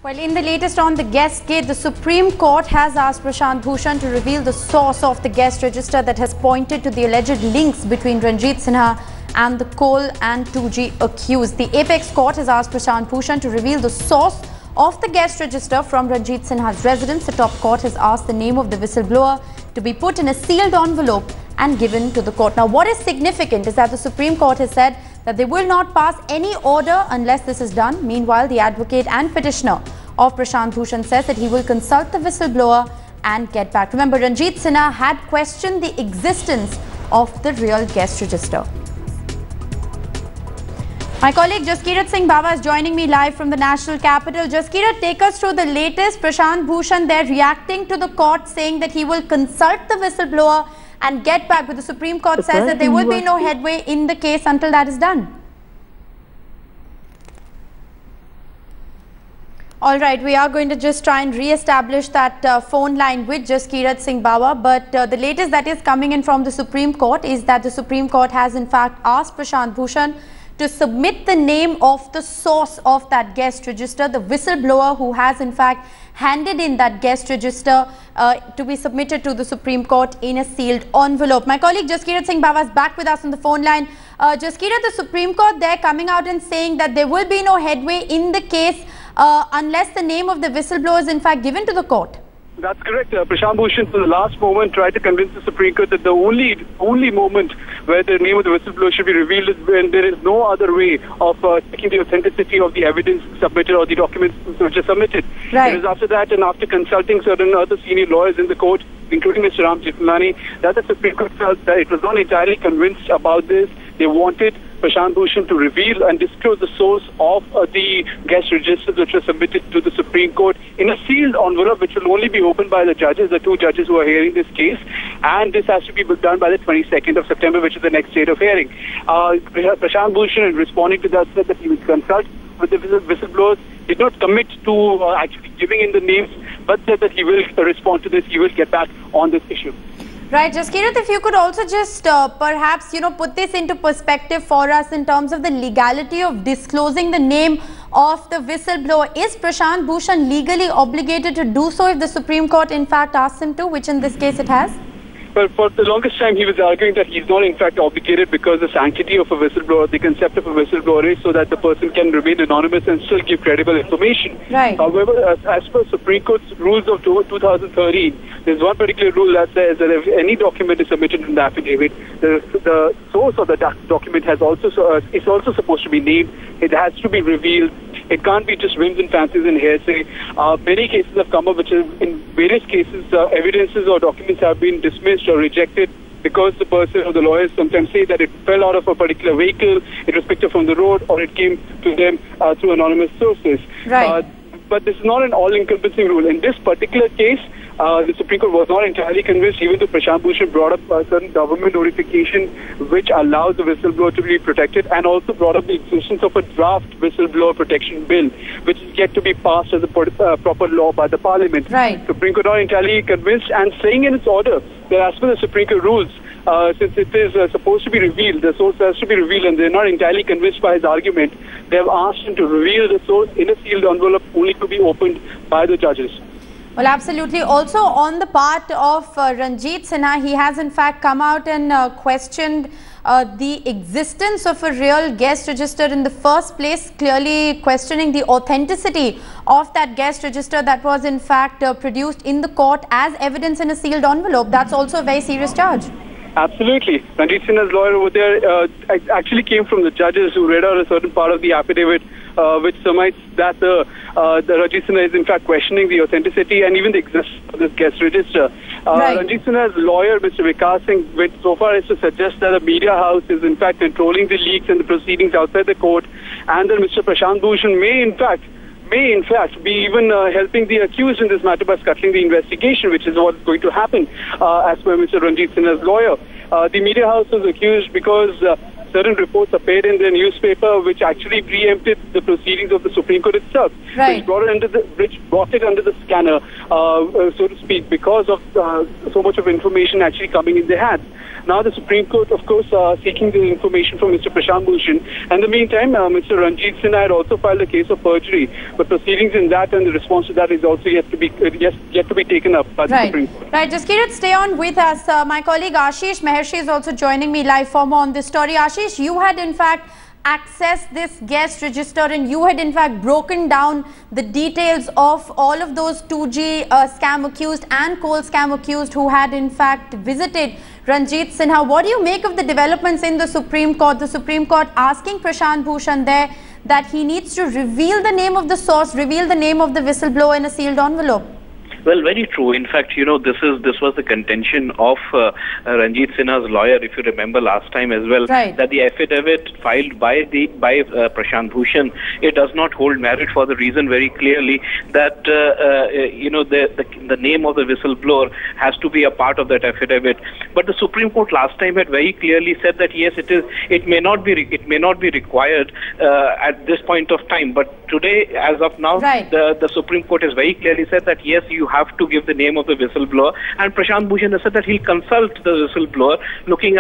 Well, in the latest on the guest gate, the Supreme Court has asked Prashant Bhushan to reveal the source of the guest register that has pointed to the alleged links between Ranjit Sinha and the coal and 2G accused. The Apex Court has asked Prashant Bhushan to reveal the source of the guest register from Ranjit Sinha's residence. The top court has asked the name of the whistleblower to be put in a sealed envelope and given to the court. Now, what is significant is that the Supreme Court has said that they will not pass any order unless this is done. Meanwhile, the advocate and petitioner of Prashant Bhushan says that he will consult the whistleblower and get back. Remember, Ranjit Sinha had questioned the existence of the real guest register. My colleague Jaskirat Singh Bawa is joining me live from the national capital. Jaskirat, take us through the latest. Prashant Bhushan there reacting to the court, saying that he will consult the whistleblower and get back. But the Supreme Court says that there will be no headway in the case until that is done. All right, we are going to just try and re-establish that phone line with Jaskirat Singh Bawa. But the latest that is coming in from the Supreme Court is that the Supreme Court has in fact asked Prashant Bhushan to submit the name of the source of that guest register, the whistleblower who has in fact handed in that guest register to be submitted to the Supreme Court in a sealed envelope. My colleague Jaskirat Singh Bawa is back with us on the phone line. Jaskirat, the Supreme Court there coming out and saying that there will be no headway in the case unless the name of the whistleblower is in fact given to the court. That's correct. Prashant Bhushan, for the last moment, tried to convince the Supreme Court that the only moment where the name of the whistleblower should be revealed is when there is no other way of checking the authenticity of the evidence submitted or the documents which are submitted. Right. It was after that, and after consulting certain other senior lawyers in the court, including Mr. Ram Jethmalani, that the Supreme Court felt that it was not entirely convinced about this. They wanted Prashant Bhushan to reveal and disclose the source of the guest registers which were submitted to the Supreme Court in a sealed envelope which will only be opened by the judges, the two judges who are hearing this case, and this has to be done by the 22nd of September, which is the next date of hearing. Prashant Bhushan, in responding to that, said that he will consult with the whistleblowers, did not commit to actually giving in the names, but said that he will respond to this, he will get back on this issue. Right, Jaskirat, if you could also just perhaps, put this into perspective for us in terms of the legality of disclosing the name of the whistleblower. Is Prashant Bhushan legally obligated to do so if the Supreme Court in fact asks him to, which in this case it has? Well, for the longest time, he was arguing that he's not in fact obligated because the sanctity of a whistleblower, the concept of a whistleblower is so that the person can remain anonymous and still give credible information. Right. However, as per Supreme Court's rules of 2013, there's one particular rule that says that if any document is submitted in the affidavit, the source of the document is also supposed to be named. It has to be revealed. It can't be just whims and fancies and hearsay. Many cases have come up which in various cases evidences or documents have been dismissed or rejected because the person or the lawyers sometimes say that it fell out of a particular vehicle, it was picked up from the road, or it came to them through anonymous sources. Right. But this is not an all-encompassing rule. In this particular case, the Supreme Court was not entirely convinced, even though Prashant Bhushan brought up a certain government notification which allows the whistleblower to be protected, and also brought up the existence of a draft whistleblower protection bill, which is yet to be passed as a proper law by the Parliament. Right. Supreme Court not entirely convinced, and saying in its order that as per the Supreme Court rules, since it is supposed to be revealed, the source has to be revealed, and they're not entirely convinced by his argument, they have asked him to reveal the source in a sealed envelope only to be opened by the judges. Well, absolutely. Also, on the part of Ranjit Sinha, he has in fact come out and questioned the existence of a real guest register in the first place, clearly questioning the authenticity of that guest register that was in fact produced in the court as evidence in a sealed envelope. That's also a very serious charge. Absolutely. Ranjit Sinha's lawyer over there actually came from the judges who read out a certain part of the affidavit which surmised that the Ranjit Sinha is in fact questioning the authenticity and even the existence of this guest register. Right. Ranjit Sinha's lawyer, Mr. Vikas Singh, went so far as to suggest that a media house is in fact controlling the leaks and the proceedings outside the court, and that Mr. Prashant Bhushan may in fact be even helping the accused in this matter by scuttling the investigation, which is what is going to happen as per Mr. Ranjit Sinha's lawyer. The media house was accused because certain reports appeared in the newspaper which actually preempted the proceedings of the Supreme Court itself, right, which brought it under the scanner, so to speak, because of so much of information actually coming in their hands. Now the Supreme Court, of course, seeking the information from Mr. Prashant Bhushan. In the meantime, Mr. Ranjit Sinha had also filed a case of perjury, but proceedings in that and the response to that is also yet to be taken up by the Supreme Court. Right, just Kirit, stay on with us. My colleague Ashish Maharshi is also joining me live for more on this story. Ashish, you had in fact accessed this guest register and you had in fact broken down the details of all of those 2G scam accused and coal scam accused who had in fact visited Ranjit Sinha. What do you make of the developments in the Supreme Court? The Supreme Court asking Prashant Bhushan there that he needs to reveal the name of the source, reveal the name of the whistleblower in a sealed envelope. Well, very true. In fact, this was the contention of Ranjit Sinha's lawyer, if you remember last time as well, right, that the affidavit filed by Prashant Bhushan, it does not hold merit for the reason very clearly that the name of the whistleblower has to be a part of that affidavit. But the Supreme Court last time had very clearly said that yes, it may not be required at this point of time. But today, as of now, right, the Supreme Court has very clearly said that yes, you have to give the name of the whistleblower, and Prashant Bhushan has said that he'll consult the whistleblower, looking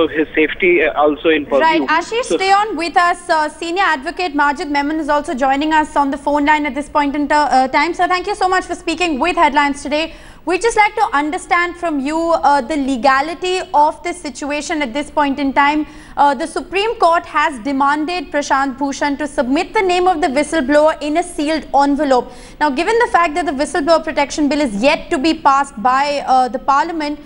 his safety also in purview. Right, Ashish, stay on with us. Senior Advocate Majid Memon is also joining us on the phone line at this point in time. So thank you so much for speaking with Headlines today. We'd just like to understand from you the legality of this situation at this point in time. The Supreme Court has demanded Prashant Bhushan to submit the name of the whistleblower in a sealed envelope. Now, given the fact that the Whistleblower Protection Bill is yet to be passed by the Parliament,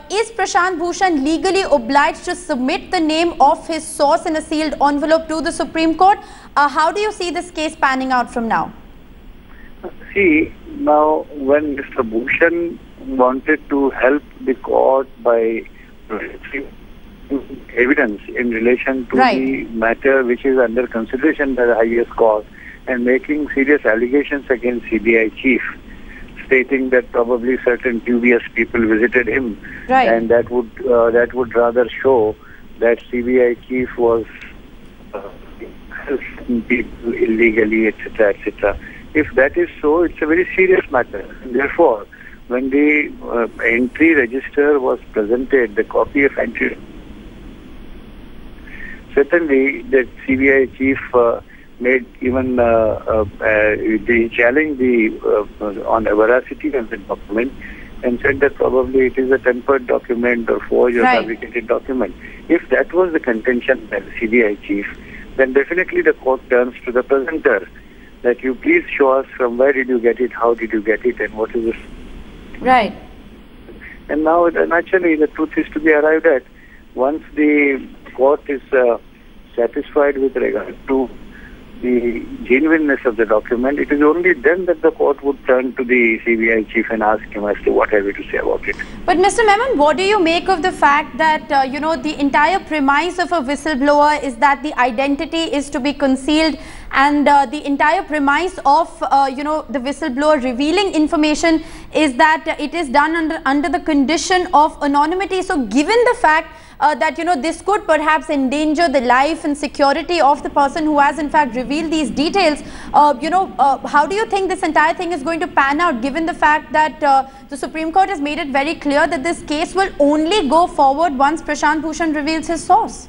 is Prashant Bhushan legally obliged to submit the name of his source in a sealed envelope to the Supreme Court? How do you see this case panning out from now? See, now when Mr. Bhushan wanted to help the court by evidence in relation to right, the matter which is under consideration by the highest court and making serious allegations against CBI chief, stating that probably certain dubious people visited him, right, and that would rather show that CBI chief was helping people illegally, etc., etc. If that is so, it's a very serious matter. Therefore, when the entry register was presented, the copy of entry, certainly the CBI chief made even the challenge on the veracity of the document and said that probably it is a tempered document or forged or fabricated document. If that was the contention by the CBI chief, then definitely the court turns to the presenter that you please show us from where did you get it, how did you get it, and what is it. Right. And now, naturally, the truth is to be arrived at. Once the court is satisfied with regard to the genuineness of the document, it is only then that the court would turn to the CBI chief and ask him as to what have you to say about it. But Mr. Memon, what do you make of the fact that, the entire premise of a whistleblower is that the identity is to be concealed, and the entire premise of, the whistleblower revealing information is that it is done under the condition of anonymity. So given the fact that, this could perhaps endanger the life and security of the person who has in fact revealed these details, how do you think this entire thing is going to pan out, given the fact that the Supreme Court has made it very clear that this case will only go forward once Prashant Bhushan reveals his source?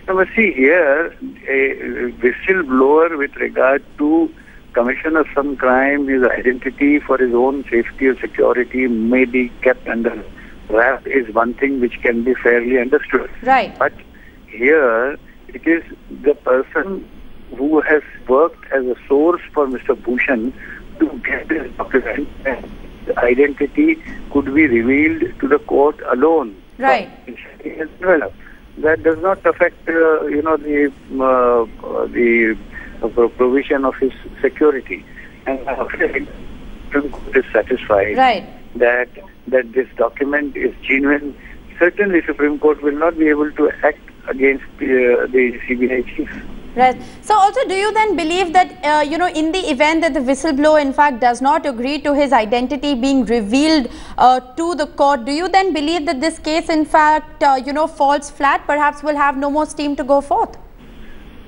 Now, see here, a whistleblower with regard to commission of some crime, his identity for his own safety or security may be kept under wrap is one thing which can be fairly understood. Right. But here, it is the person who has worked as a source for Mr. Bhushan to get this document, and the identity could be revealed to the court alone. Right. That does not affect, the provision of his security. And the court is satisfied right, that this document is genuine. Certainly, Supreme Court will not be able to act against the CBI chief. Right. So also, do you then believe that, in the event that the whistleblower in fact does not agree to his identity being revealed to the court, do you then believe that this case in fact, falls flat, perhaps will have no more steam to go forth?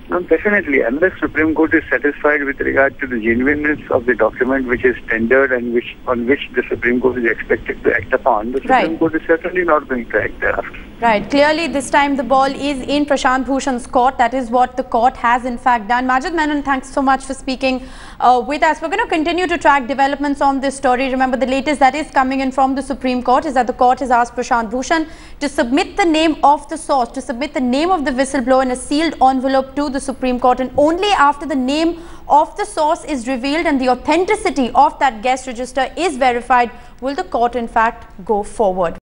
No, definitely. Unless Supreme Court is satisfied with regard to the genuineness of the document which is tendered and on which the Supreme Court is expected to act upon, the Supreme Court is certainly not going to act thereafter. Right. Clearly, this time the ball is in Prashant Bhushan's court. That is what the court has in fact done. Majid Menon, thanks so much for speaking with us. We're going to continue to track developments on this story. Remember, the latest that is coming in from the Supreme Court is that the court has asked Prashant Bhushan to submit the name of the source, to submit the name of the whistleblower in a sealed envelope to the Supreme Court, and only after the name of the source is revealed and the authenticity of that guest register is verified will the court in fact go forward.